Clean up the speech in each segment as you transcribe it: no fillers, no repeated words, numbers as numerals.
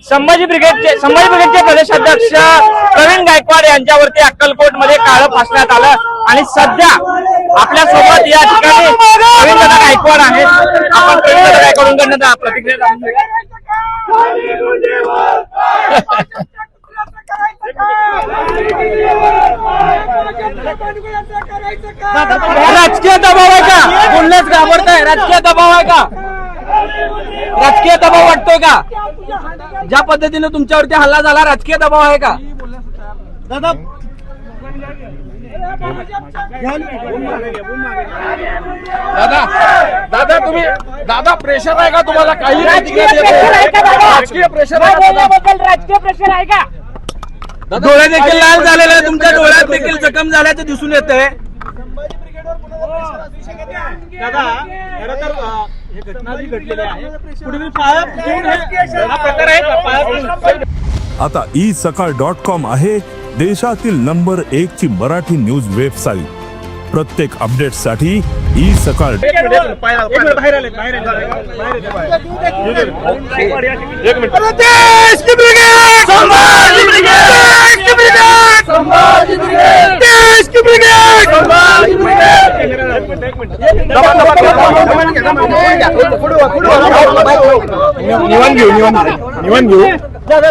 संभाजी ब्रिगेडचे प्रदेशाध्यक्ष प्रवीण गायकवाड यांच्यावरती अक्कलकोट मध्ये काळं फासण्यात आलं आणि सध्या आपल्या सोबत या ठिकाणी प्रवीण गायकवाड आहेत. आपण प्रवीण गायकवाडांकडून प्रतिक्रिया जाणून घेऊया. राजकीय दबाव आहे का? बोलण्यास घाबरताय? राजकीय दबाव आहे का? राजकीय दबाव वाटतोय का? ज्या पद्धतीने तुमच्यावरती हल्ला झाला राजकीय दबाव आहे का? दादा दादा तुम्ही दादा प्रेशर आहे का तुम्हाला? काही राजकीय प्रेशर आहे का? राजकीय प्रेशर आहे का? डोळे देखील लाल झालेले आहे, तुमच्या डोळ्यात देखील जखम झाल्याचं दिसून येत आहे. आता isakal.com आहे देशातील नंबर 1 ची मराठी न्यूज वेबसाईट. प्रत्येक अपडेटसाठी isakal.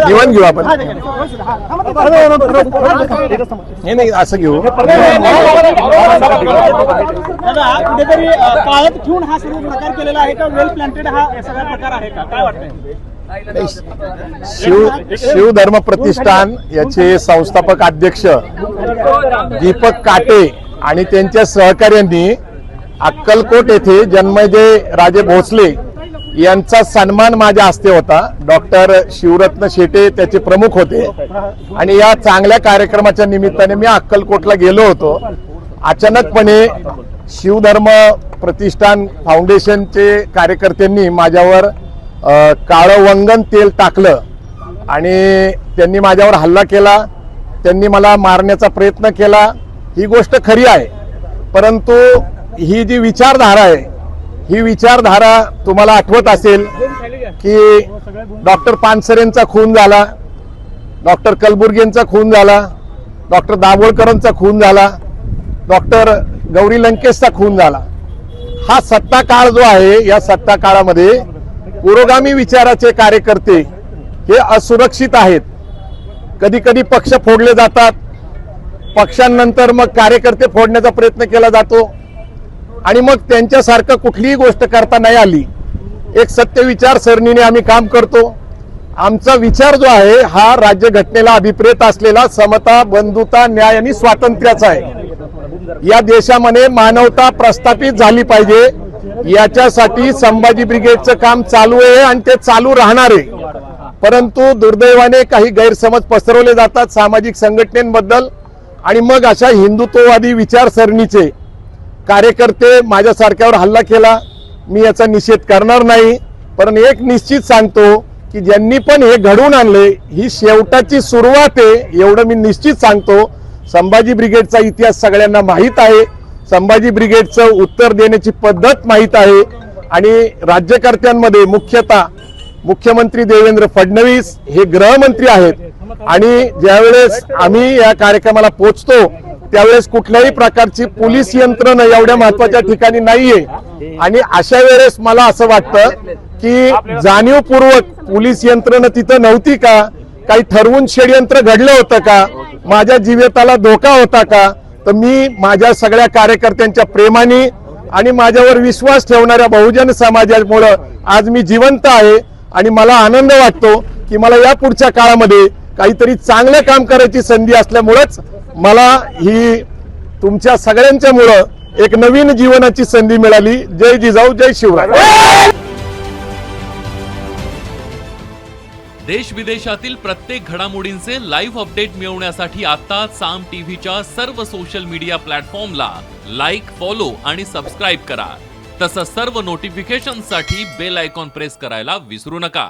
निवान घेऊ आपण. नाही असं घेऊ. कुठेतरी पाळत ठेवून हा सर्व प्रकार केलेला आहे का? वेल प्लॅन्टेड हा सगळा प्रकार आहे का? काय वाटतंय? शिव धर्म प्रतिष्ठान याचे संस्थापक अध्यक्ष दीपक काटे आणि त्यांच्या सहकार्यांनी अक्कलकोट येथे जन्मेजय राजे भोसले यांचा सन्मान माझ्या हस्ते होता. डॉक्टर शिवरत्न शेटे त्याचे प्रमुख होते आणि या चांगल्या कार्यक्रमाच्या निमित्ताने मी अक्कलकोटला गेलो होतो. अचानकपणे शिवधर्म प्रतिष्ठान फाउंडेशनचे कार्यकर्त्यांनी माझ्यावर काळं वंगन तेल टाकलं आणि त्यांनी माझ्यावर हल्ला केला. त्यांनी मला मारण्याचा प्रयत्न केला. ही गोष्ट खरी आहे, परंतु ही जी विचारधारा आहे ही विचारधारा तुम्हाला आठवत असेल की डॉक्टर पानसरेंचा खून झाला, डॉक्टर कलबुर्गेंचा खून झाला, डॉक्टर दाभोळकरांचा खून झाला, डॉक्टर गौरी लंकेशचा खून झाला. हा सत्ता काळ जो आहे या सत्ता काळामध्ये पुरोगामी विचाराचे कार्यकर्ते हे असुरक्षित आहेत. कधी कधी पक्ष फोडले जातात, पक्षांनंतर मग कार्यकर्ते फोडण्याचा प्रयत्न केला जातो आणि मग त्यांच्यासारखं कुठलीही गोष्ट करता नाही आली. एक सत्य विचारसरणीने आम्ही काम करतो. आमचा विचार जो आहे हा राज्यघटनेला अभिप्रेत असलेला समता, बंधुता, न्याय आणि स्वातंत्र्याचा आहे. या देशामध्ये मानवता प्रस्थापित झाली पाहिजे याच्यासाठी संभाजी ब्रिगेडचं काम चालू आहे आणि ते चालू राहणार आहे. परंतु दुर्दैवाने काही गैरसमज पसरवले जातात सामाजिक संघटनेबद्दल आणि मग अशा हिंदुत्ववादी विचारसरणीचे कार्यकर्ते माझ्यासारख्यावर हल्ला केला. मी याचा निषेध करणार नाही, पण एक निश्चित सांगतो की ज्यांनी पण हे घडवून आणले ही शेवटाची सुरुवात आहे एवढं मी निश्चित सांगतो. संभाजी ब्रिगेडचा इतिहास सगळ्यांना माहीत आहे. संभाजी ब्रिगेडचं उत्तर देण्याची पद्धत माहीत आहे आणि राज्यकर्त्यांमध्ये मुख्यतः मुख्यमंत्री देवेंद्र फडणवीस हे गृहमंत्री आहेत आणि ज्यावेळेस आम्ही या कार्यक्रमाला पोहोचतो त्यावेळेस कुठल्याही प्रकारची पोलीस यंत्रणा एवढ्या महत्वाच्या ठिकाणी नाहीये आणि अशा वेळेस मला असं वाटतं की जाणीवपूर्वक पोलीस यंत्रणा तिथं नव्हती का? काही ठरवून षडयंत्र घडलं होतं का? माझ्या जीविताला धोका होता का? तर मी माझ्या सगळ्या कार्यकर्त्यांच्या प्रेमाने आणि माझ्यावर विश्वास ठेवणाऱ्या बहुजन समाजामुळे आज मी जिवंत आहे आणि मला आनंद वाटतो की मला या पुढच्या काळामध्ये काहीतरी चांगलं काम करायची संधी असल्यामुळेच मला ही तुमच्या सगळ्यांच्यामुळं एक नवीन जीवनाची संधी मिळाली. जय जिजाऊ, जय शिवराय. देश विदेशातील प्रत्येक घडामोडींचे लाईव्ह अपडेट मिळवण्यासाठी आता साम टीव्हीच्या सर्व सोशल मीडिया प्लॅटफॉर्मला लाईक, फॉलो आणि सबस्क्राईब करा. तसंच सर्व नोटिफिकेशनसाठी बेल आयकॉन प्रेस करायला विसरू नका.